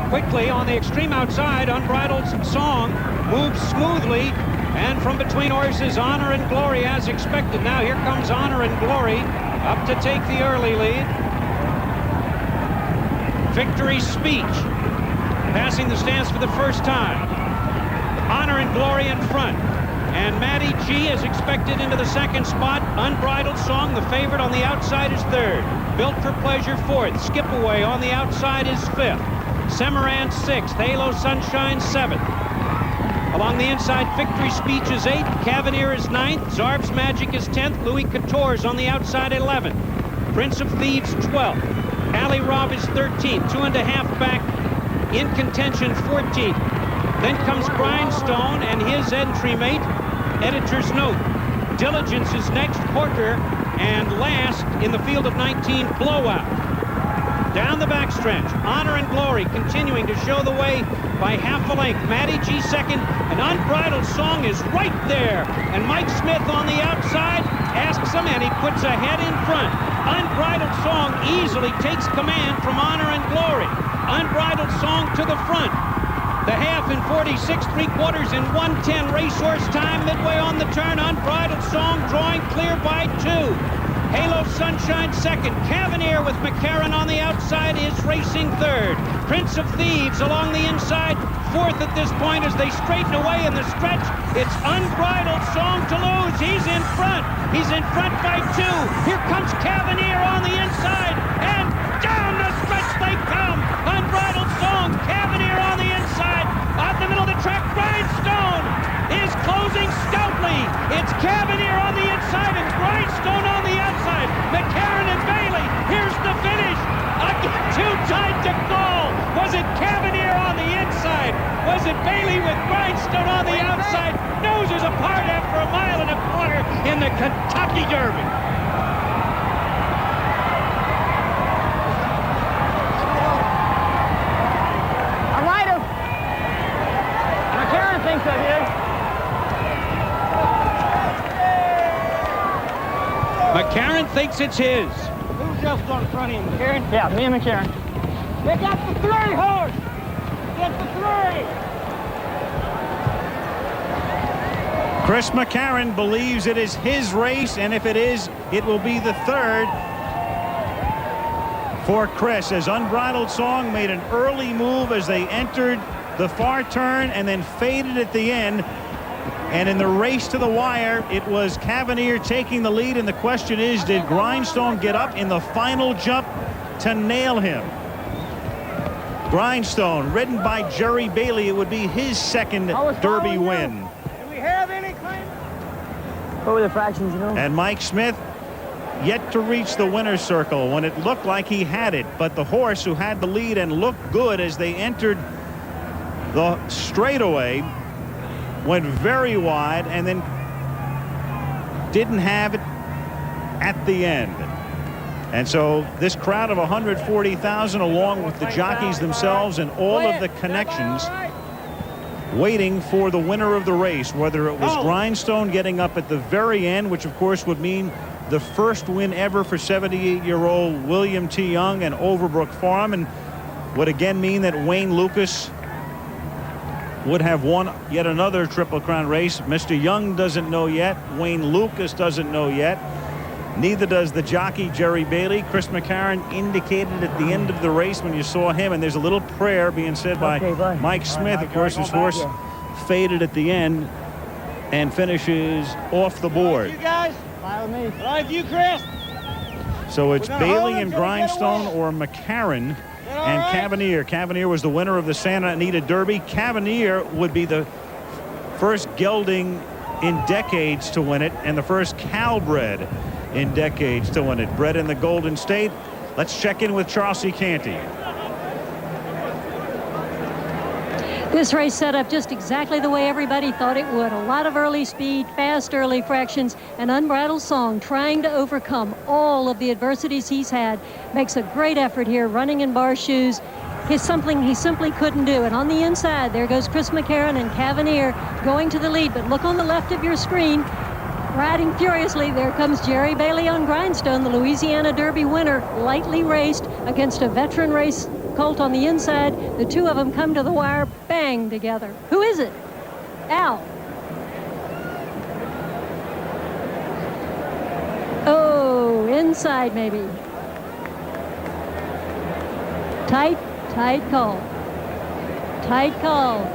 quickly on the extreme outside. Unbridled Song moves smoothly. And from between horses, Honor and Glory as expected. Now here comes Honor and Glory up to take the early lead. Victory Speech passing the stands for the first time. Honor and Glory in front. And Matty G is expected into the second spot. Unbridled Song, the favorite on the outside, is third. Built for Pleasure fourth. Skip Away on the outside is fifth. Semarant sixth. Halo Sunshine seventh. Along the inside, Victory Speech is 8th, Cavalier is 9th, Zarb's Magic is 10th, Louis Couture's on the outside 11th, Prince of Thieves 12th, Ali Rob is 13th, 2.5 back in contention 14th. Then comes Grindstone and his entry mate, editor's note. Diligence is next, Porter, and last in the field of 19, Blowout. Down the backstretch, Honor and Glory continuing to show the way by half a length. Matty G second, and Unbridled Song is right there. And Mike Smith on the outside asks him, and he puts a head in front. Unbridled Song easily takes command from Honor and Glory. Unbridled Song to the front. The half in 46 3/4 in 1:10 racehorse time. Midway on the turn, Unbridled Song drawing clear by 2. Halo Sunshine second. Cavalier with McCarran on the outside is racing third. Prince of Thieves along the inside, fourth at this point as they straighten away in the stretch. It's Unbridled Song to lose. He's in front. He's in front by 2. Here comes Cavalier on the inside, and down the stretch they come. Unbridled Song, Cavalier on the inside. Out the middle of the track, Grindstone is closing stoutly. It's Cavalier on the inside and Grindstone on the outside. McCarran and Bailey, here's the finish. Again, too tight to call. Was it Cavalier on the inside? Was it Bailey with Grindstone on the outside? Noses apart after a 1.25 miles in the Kentucky Derby. I'm right of. McCarran thinks of you. McCarran thinks it's his. Who's just on front of him, McCarran? Yeah, me and McCarran. They got the 3 horse. Get the 3. Chris McCarran believes it is his race, and if it is, it will be the third for Chris, as Unbridled Song made an early move as they entered the far turn and then faded at the end. And in the race to the wire, it was Cavalier taking the lead, and the question is, did Grindstone get up in the final jump to nail him? Grindstone, ridden by Jerry Bailey, it would be his second Derby win. Do we have any claim? What were the fractions, you know? And Mike Smith yet to reach the winner's circle when it looked like he had it, but the horse who had the lead and looked good as they entered the straightaway went very wide and then didn't have it at the end. And so this crowd of 140,000, along with the jockeys themselves and all of the connections, waiting for the winner of the race, whether it was Grindstone getting up at the very end, which of course would mean the first win ever for 78-year-old William T. Young and Overbrook Farm, and would again mean that Wayne Lucas would have won yet another Triple Crown race. Mr. Young doesn't know yet. Wayne Lucas doesn't know yet. Neither does the jockey, Jerry Bailey. Chris McCarron indicated at the end of the race when you saw him, and there's a little prayer being said by Mike Smith. Of course, his horse faded at the end and finishes off the board. You guys, smile with me. Right, you, Chris. So it's Bailey and Grindstone or McCarron and Cavanier. Cavanier was the winner of the Santa Anita Derby. Cavanier would be the first gelding in decades to win it, and the first Calbred in decades to win it. Bred in the Golden State. Let's check in with Charles C. Canty. This race set up just exactly the way everybody thought it would. A lot of early speed, fast early fractions, and Unbridled Song trying to overcome all of the adversities he's had. Makes a great effort here, running in bar shoes. It's something he simply couldn't do. And on the inside, there goes Chris McCarron and Cavanier going to the lead. But look on the left of your screen. Riding furiously, there comes Jerry Bailey on Grindstone, the Louisiana Derby winner, lightly raced against a veteran race colt on the inside. The two of them come to the wire, bang together. Who is it? Al. Oh, inside maybe. Tight call. Tight call.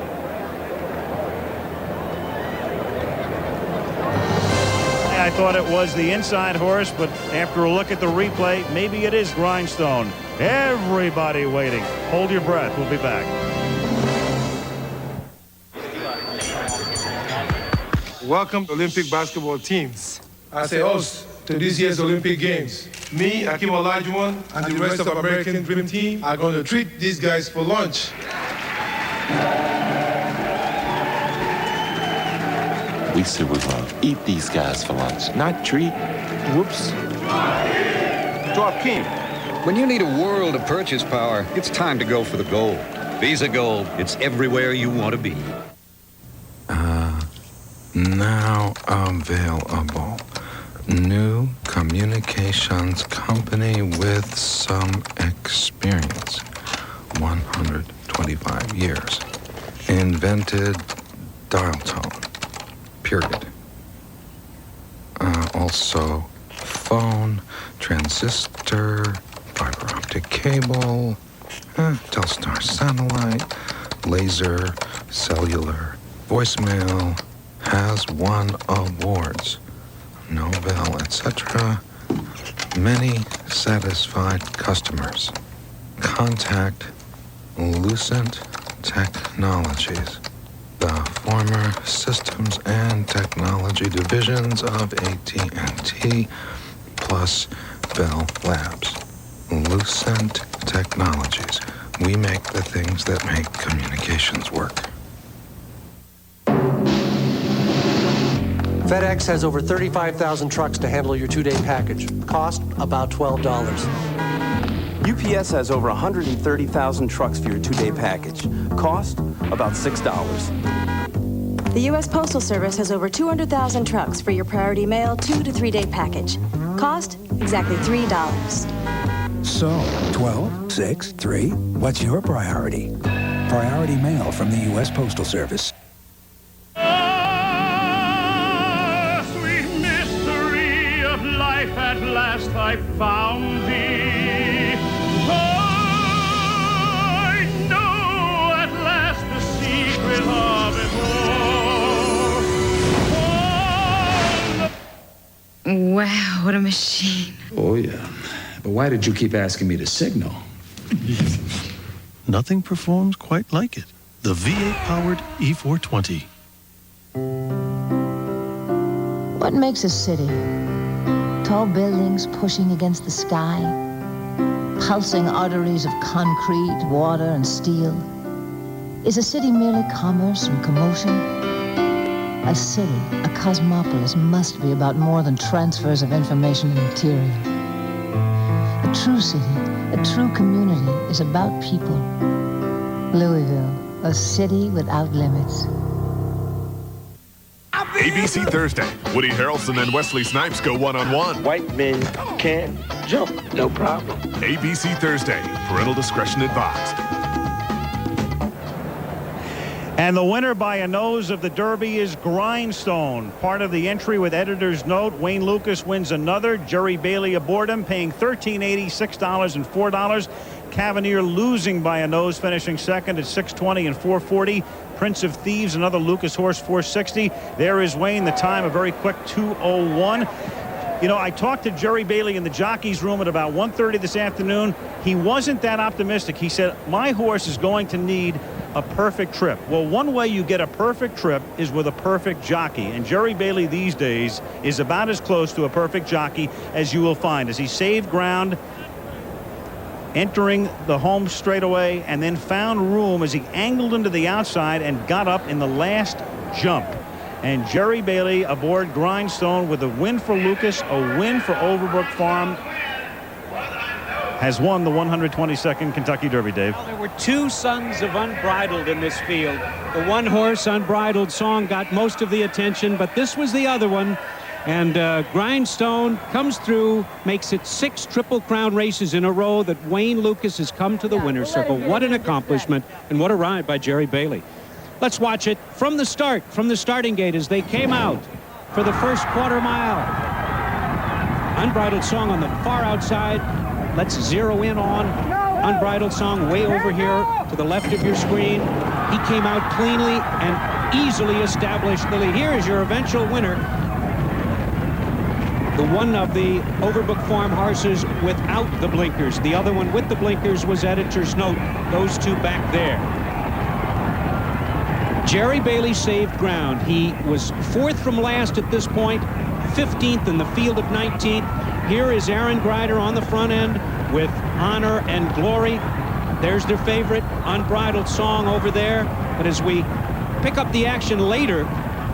I thought it was the inside horse, but after a look at the replay, maybe it is Grindstone. Everybody waiting. Hold your breath. We'll be back. Welcome, Olympic basketball teams. As a host to this year's Olympic Games, me, Akim Olajuwon, and the rest of American Dream Team are going to treat these guys for lunch. We said we're going to eat these guys for lunch, not treat. Whoops. Top King, when you need a world of purchase power, it's time to go for the gold. Visa Gold, it's everywhere you want to be. Now available. New communications company with some experience. 125 years. Invented dial tone. Period. Also, phone, transistor, fiber optic cable, Telstar satellite, laser, cellular, voicemail, has won awards, Nobel, etc. Many satisfied customers. Contact Lucent Technologies, the former systems and technology divisions of AT&T plus Bell Labs. Lucent Technologies. We make the things that make communications work. FedEx has over 35,000 trucks to handle your 2-day package. Cost about $12. UPS has over 130,000 trucks for your 2-day package. Cost about $6. The U.S. Postal Service has over 200,000 trucks for your priority mail 2 to 3 day package. Cost exactly $3. So, 12, 6, 3, what's your priority? Priority mail from the U.S. Postal Service. Sweet mystery of life, at last I found thee. I know at last the secret of it all. Wow, what a machine. Oh, yeah. But why did you keep asking me to signal? Nothing performs quite like it. The V8-powered E420. What makes a city? Tall buildings pushing against the sky, pulsing arteries of concrete, water, and steel. Is a city merely commerce and commotion? A city, a cosmopolis, must be about more than transfers of information and material. A true city, a true community is about people. Louisville, a city without limits. ABC Thursday. Woody Harrelson and Wesley Snipes go one-on-one. White men can't jump, no problem. ABC Thursday. Parental discretion advised. And the winner by a nose of the Derby is Grindstone. Part of the entry with editor's note. Wayne Lucas wins another. Jerry Bailey aboard him, paying $13.80, $6 and $4. Cavalier losing by a nose, finishing second at $6.20 and $4.40. Prince of Thieves, another Lucas horse, $4.60. There is Wayne, the time a very quick $2:01. You know, I talked to Jerry Bailey in the jockey's room at about 1:30 this afternoon. He wasn't that optimistic. He said, my horse is going to need a perfect trip. Well, one way you get a perfect trip is with a perfect jockey. And Jerry Bailey these days is about as close to a perfect jockey as you will find, as he saved ground entering the home straightaway and then found room as he angled into the outside and got up in the last jump. And Jerry Bailey aboard Grindstone with a win for Lucas, a win for Overbrook Farm, has won the 122nd Kentucky Derby, Dave. Well, there were two sons of Unbridled in this field. The one horse, Unbridled Song, got most of the attention, but this was the other one. And Grindstone comes through, makes it 6 Triple Crown races in a row that Wayne Lucas has come to the winner's circle. What an accomplishment, and what a ride by Jerry Bailey. Let's watch it from the start, from the starting gate as they came out for the first quarter mile. Unbridled Song on the far outside. Let's zero in on Unbridled Song way over here to the left of your screen. He came out cleanly and easily established the lead. Here is your eventual winner. The one of the Overbrook Farm horses without the blinkers. The other one with the blinkers was editor's note. Those two back there. Jerry Bailey saved ground. He was 4th from last at this point, 15th in the field of 19th. Here is Aaron Grider on the front end with Honor and Glory. There's their favorite, Unbridled Song over there. But as we pick up the action later,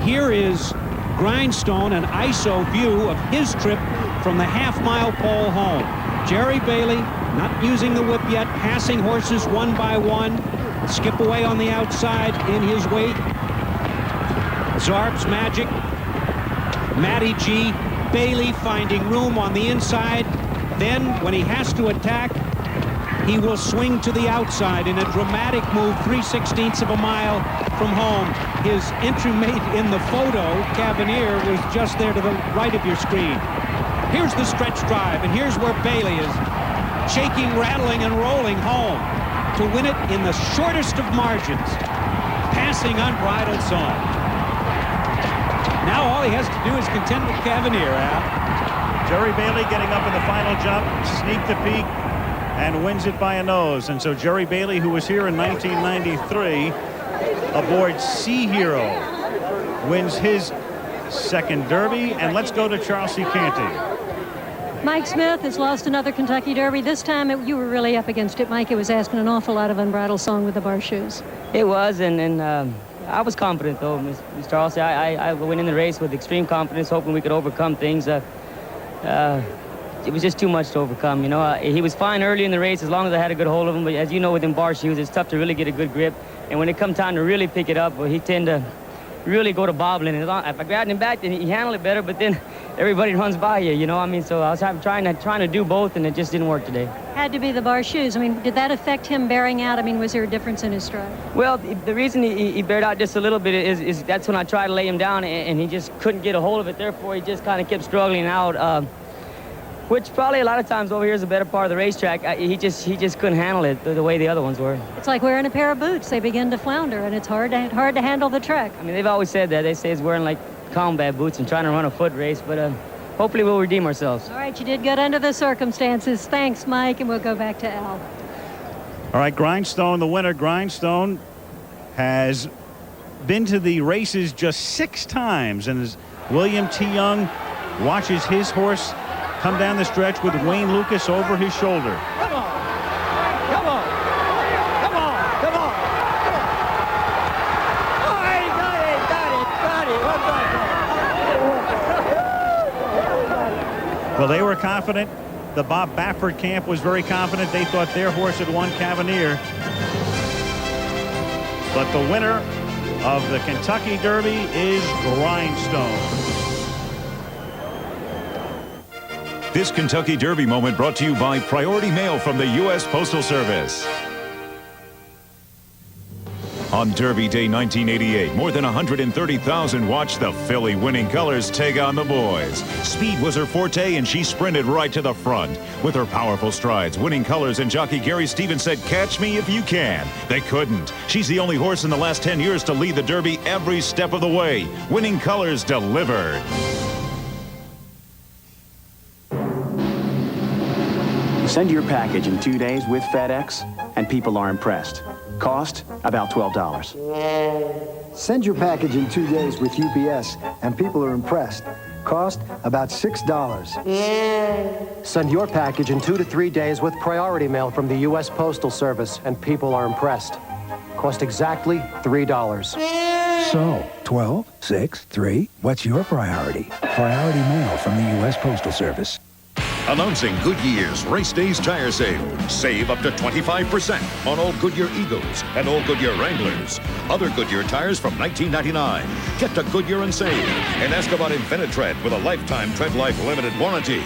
here is Grindstone, an ISO view of his trip from the half-mile pole home. Jerry Bailey not using the whip yet, passing horses one by one. Skip away on the outside in his wake. Zarb's Magic, Matty G, Bailey finding room on the inside. Then when he has to attack, he will swing to the outside in a dramatic move, 3/16 of a mile from home. His entry mate in the photo, Cavalier, was just there to the right of your screen. Here's the stretch drive, and here's where Bailey is shaking, rattling, and rolling home to win it in the shortest of margins, passing Unbridled Song. Now all he has to do is contend with Cavalier, Al. Jerry Bailey getting up in the final jump, sneak the peak, and wins it by a nose. And so Jerry Bailey, who was here in 1993 aboard Sea Hero, wins his second Derby. And let's go to Charles C. Canty. Mike Smith has lost another Kentucky Derby. This time you were really up against it, Mike. It was asking an awful lot of Unbridled Song with the bar shoes. It was, and I was confident, though, Mr. Charles. I went in the race with extreme confidence, hoping we could overcome things. It was just too much to overcome, you know. He was fine early in the race as long as I had a good hold of him, but as you know, with them bar shoes, it's tough to really get a good grip. And when it come time to really pick it up, well, he tend to really go to bobbling. And if I grabbed him back, then he handled it better, but then everybody runs by you, you know. I mean, so I was trying to do both, and it just didn't work today. Had to be the bar shoes. I mean, did that affect him bearing out? I mean, was there a difference in his stride? Well, the reason he bared out just a little bit is that's when I tried to lay him down, and he just couldn't get a hold of it. Therefore, he just kind of kept struggling out, which probably a lot of times over here is a better part of the racetrack. He just couldn't handle it the way the other ones were. It's like wearing a pair of boots. They begin to flounder, and it's hard to handle the track. I mean, they've always said that. They say it's wearing like combat boots and trying to run a foot race, but hopefully we'll redeem ourselves. All right, you did good under the circumstances. Thanks, Mike, and we'll go back to Al. All right, Grindstone, the winner. Grindstone has been to the races just 6 times, and as William T. Young watches his horse come down the stretch with Wayne Lucas over his shoulder. Come on. Come on. Come on. Come on. Oh, he got it. Well, they were confident. The Bob Baffert camp was very confident. They thought their horse had won Cavalier. But the winner of the Kentucky Derby is Grindstone. This Kentucky Derby moment brought to you by Priority Mail from the U.S. Postal Service. On Derby Day 1988, more than 130,000 watched the filly Winning Colors take on the boys. Speed was her forte, and she sprinted right to the front. With her powerful strides, Winning Colors and jockey Gary Stevens said, "Catch me if you can." They couldn't. She's the only horse in the last 10 years to lead the Derby every step of the way. Winning Colors delivered. Send your package in 2 days with FedEx, and people are impressed. Cost, about $12. Send your package in 2 days with UPS, and people are impressed. Cost, about $6. Send your package in 2 to 3 days with priority mail from the U.S. Postal Service, and people are impressed. Cost exactly $3. So, 12, 6, 3, what's your priority? Priority mail from the U.S. Postal Service. Announcing Goodyear's Race Days Tire Sale. Save up to 25% on all Goodyear Eagles and all Goodyear Wranglers. Other Goodyear tires from $19.99. Get to Goodyear and save. And ask about InfiniTread with a lifetime Tread Life limited warranty.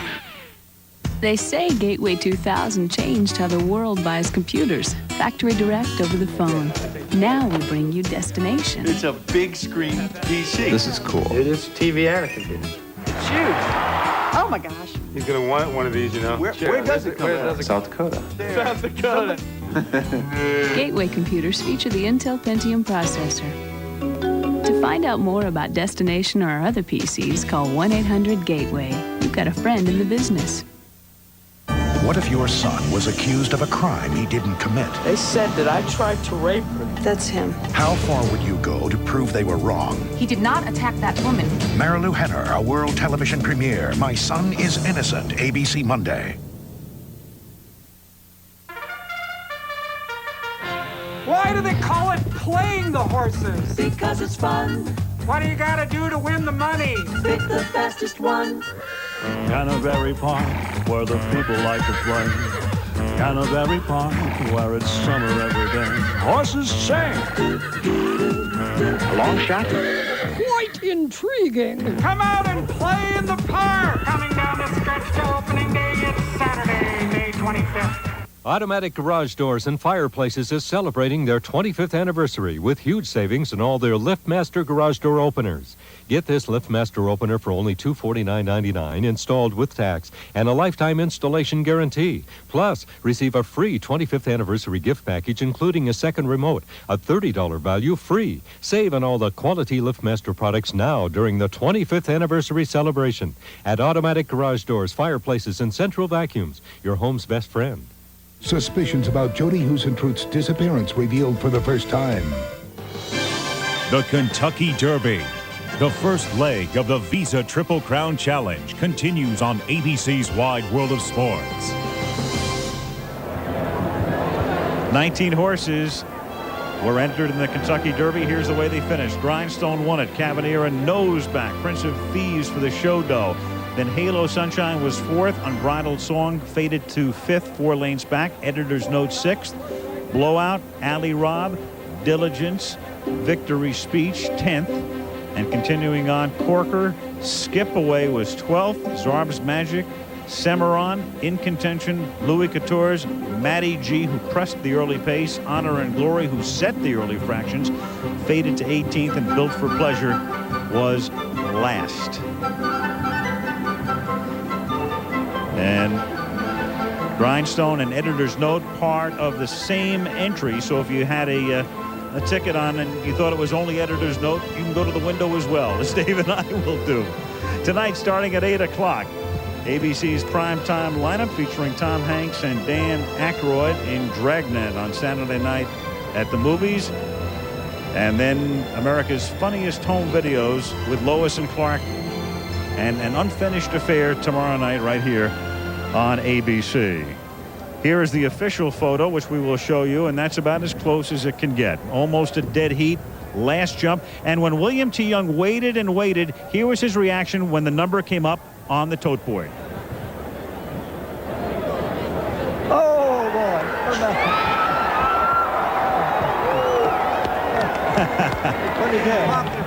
They say Gateway 2000 changed how the world buys computers. Factory direct over the phone. Now we bring you Destination. It's a big screen PC. This is cool. It is TV and a computer. It's huge. Oh my gosh. He's going to want one of these, you know. Where does it come out? South Dakota. South Dakota. Gateway computers feature the Intel Pentium processor. To find out more about Destination or our other PCs, call 1-800-GATEWAY. You've got a friend in the business. What if your son was accused of a crime he didn't commit? They said that I tried to rape her. That's him. How far would you go to prove they were wrong? He did not attack that woman. Marilu Henner, a world television premiere. My Son is Innocent, ABC Monday. Why do they call it playing the horses? Because it's fun. What do you gotta do to win the money? Pick the fastest one. Canterbury Park, where the people like to play. Canterbury Park, where it's summer every day. Horses sing. A long shot. Quite intriguing. Come out and play in the park. Coming down the stretch to opening day, it's Saturday, May 25th. Automatic Garage Doors and Fireplaces is celebrating their 25th anniversary with huge savings on all their LiftMaster garage door openers. Get this LiftMaster opener for only $249.99 installed with tax and a lifetime installation guarantee. Plus, receive a free 25th anniversary gift package including a second remote, a $30 value free. Save on all the quality LiftMaster products now during the 25th anniversary celebration at Automatic Garage Doors, Fireplaces, and Central Vacuums, your home's best friend. Suspicions about Jody Huisentruit's disappearance revealed for the first time. The Kentucky Derby. The first leg of the Visa Triple Crown Challenge continues on ABC's Wide World of Sports. 19 horses were entered in the Kentucky Derby. Here's the way they finished. Grindstone won it. Cavalier and Noseback. Prince of Thieves for the show dough. Then Halo Sunshine was fourth. Unbridled Song faded to fifth, 4 lanes back. Editor's Note sixth. Blowout, Alley Rob, Diligence, Victory Speech 10th. And continuing on, Corker, Skip Away was 12th. Zarb's Magic, Cimarron, In Contention, Louis Quatorze, Matty G, who pressed the early pace, Honor and Glory, who set the early fractions, faded to 18th, and Built for Pleasure was last. And Grindstone and Editor's Note, part of the same entry. So if you had a ticket on and you thought it was only Editor's Note, you can go to the window as well, as Dave and I will do. Tonight, starting at 8 o'clock, ABC's primetime lineup featuring Tom Hanks and Dan Aykroyd in Dragnet on Saturday night at the movies. And then America's Funniest Home Videos with Lois and Clark and An Unfinished Affair tomorrow night right here on ABC. Here is the official photo, which we will show you, and that's about as close as it can get. Almost a dead heat, last jump. And when William T. Young waited and waited, here was his reaction when the number came up on the tote board. Oh, boy.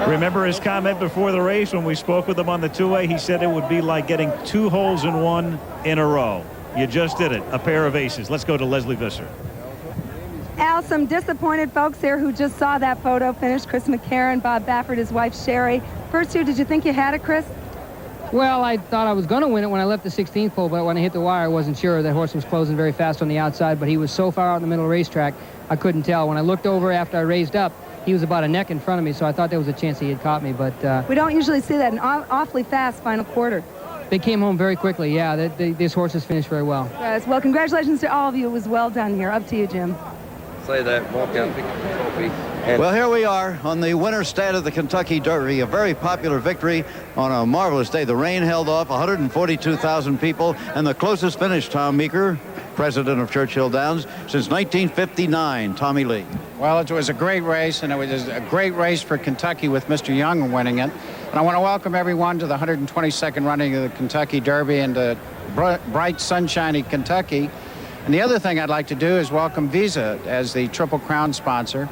Remember his comment before the race when we spoke with him on the two-way? He said it would be like getting 2 holes in one in a row. You just did it. A pair of aces. Let's go to Leslie Visser. Al, some disappointed folks here who just saw that photo finish. Chris McCarron, Bob Baffert, his wife Sherry. First two, did you think you had it, Chris? Well, I thought I was going to win it when I left the 16th pole, but when I hit the wire, I wasn't sure. That horse was closing very fast on the outside, but he was so far out in the middle of the racetrack, I couldn't tell. When I looked over after I raised up, he was about a neck in front of me, so I thought there was a chance he had caught me, but... we don't usually see that, an awfully fast final quarter. They came home very quickly, yeah. These horses finished very well. Yes, well, congratulations to all of you. It was well done here. Up to you, Jim. Say that, walk out, pick up the trophy. Well, here we are on the winner's stand of the Kentucky Derby, a very popular victory on a marvelous day. The rain held off 142,000 people, and the closest finish, Tom Meeker, president of Churchill Downs, since 1959, Tommy Lee. Well, it was a great race, and it was a great race for Kentucky with Mr. Young winning it. And I want to welcome everyone to the 122nd running of the Kentucky Derby into bright, sunshiny Kentucky. And the other thing I'd like to do is welcome Visa as the Triple Crown sponsor.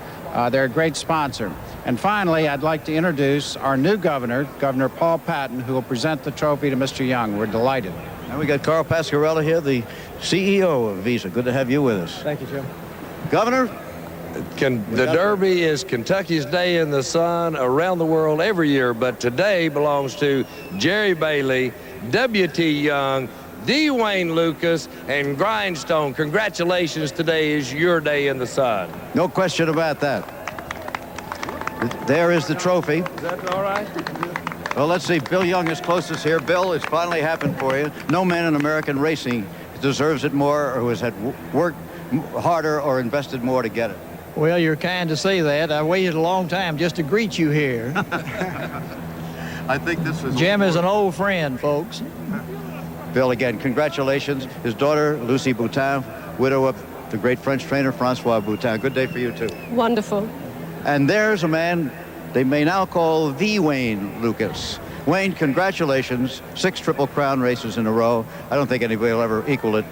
They're a great sponsor. And finally, I'd like to introduce our new governor, Governor Paul Patton, who will present the trophy to Mr. Young. We're delighted. And we got Carl Pasquarella here, the CEO of Visa. Good to have you with us. Thank you, Jim. Governor? The Derby is Kentucky's day in the sun around the world every year, but today belongs to Jerry Bailey, W.T. Young, D. Wayne Lucas, and Grindstone. Congratulations, today is your day in the sun. No question about that. There is the trophy. Is that all right? Well, let's see. Bill Young is closest here. Bill, it's finally happened for you. No man in American racing deserves it more or has had worked harder or invested more to get it. Well, you're kind to say that. I waited a long time just to greet you here. I think this is... Jim is an old friend, folks. Bill, again, congratulations. His daughter, Lucy Boutin, widow of the great French trainer, Francois Boutin. Good day for you, too. Wonderful. And there's a man they may now call the Wayne Lucas. Wayne, congratulations. 6 Triple Crown races in a row. I don't think anybody will ever equal it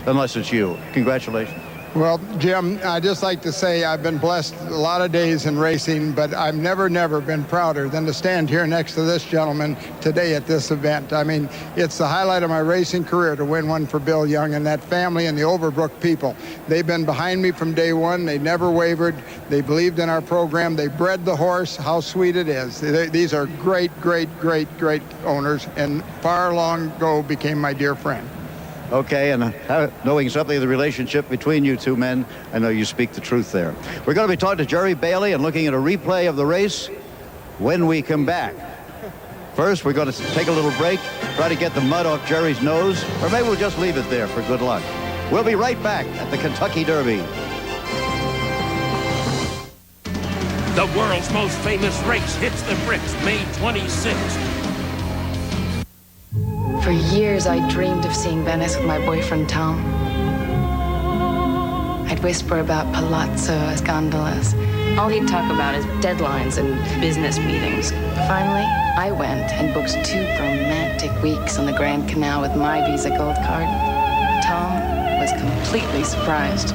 unless it's you. Congratulations. Well, Jim, I'd just like to say I've been blessed a lot of days in racing, but I've never been prouder than to stand here next to this gentleman today at this event. I mean, it's the highlight of my racing career to win one for Bill Young and that family and the Overbrook people. They've been behind me from day one. They never wavered. They believed in our program. They bred the horse. How sweet it is. These are great, great, great, great owners, and far long ago became my dear friend. Okay, and knowing something of the relationship between you two men, I know you speak the truth there. We're going to be talking to Jerry Bailey and looking at a replay of the race when we come back. First, we're going to take a little break, try to get the mud off Jerry's nose, or maybe we'll just leave it there for good luck. We'll be right back at the Kentucky Derby. The world's most famous race hits the bricks May 26th. For years, I dreamed of seeing Venice with my boyfriend, Tom. I'd whisper about palazzos, gondolas. All he'd talk about is deadlines and business meetings. Finally, I went and booked 2 romantic weeks on the Grand Canal with my Visa Gold card. Tom was completely surprised.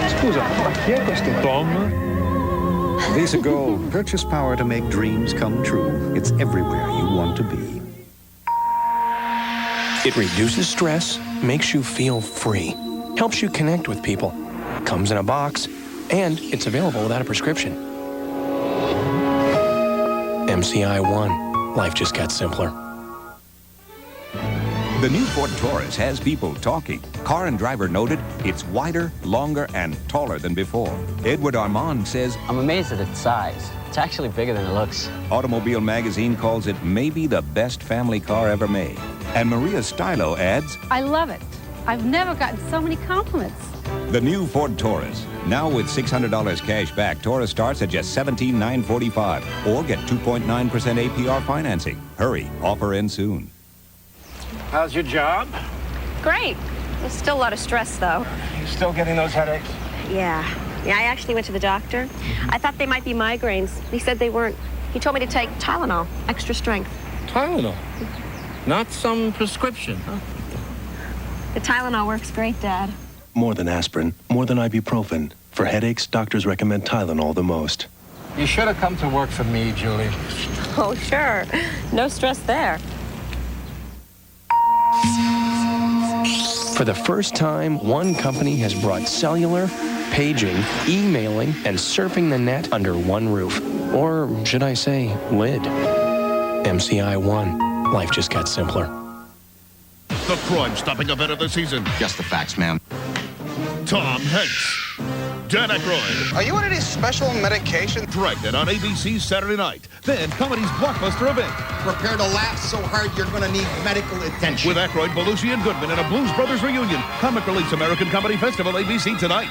Scusa, chi è questo? Tom? Visa Gold. Purchase power to make dreams come true. It's everywhere you want to be. It reduces stress, makes you feel free, helps you connect with people, comes in a box, and it's available without a prescription. MCI One. Life just got simpler. The new Ford Taurus has people talking. Car and Driver noted it's wider, longer, and taller than before. Edward Armand says, I'm amazed at its size. It's actually bigger than it looks. Automobile Magazine calls it maybe the best family car ever made. And Maria Stylo adds, I love it. I've never gotten so many compliments. the new Ford Taurus. Now with $600 cash back, Taurus starts at just $17,945 or get 2.9% APR financing. Hurry, offer ends soon. How's your job? Great. There's still a lot of stress, though. You still getting those headaches? Yeah, I actually went to the doctor. I thought they might be migraines. He said they weren't. He told me to take Tylenol, extra strength. Tylenol? Not some prescription, huh? The Tylenol works great, Dad. More than aspirin, more than ibuprofen. For headaches, doctors recommend Tylenol the most. You should have come to work for me, Julie. Oh, sure. No stress there. For the first time, one company has brought cellular paging, emailing, and surfing the net under one roof. Or should I say, lid. MCI One. Life just got simpler. The crime-stopping event of the season. Just the facts, ma'am. Tom Hanks. Dan Aykroyd. Are you on any special medication? Dragnet on ABC Saturday night. Then comedy's blockbuster event. Prepare to laugh so hard you're going to need medical attention. With Aykroyd, Belushi, and Goodman in a Blues Brothers reunion. Comic Relief's American Comedy Festival, ABC tonight.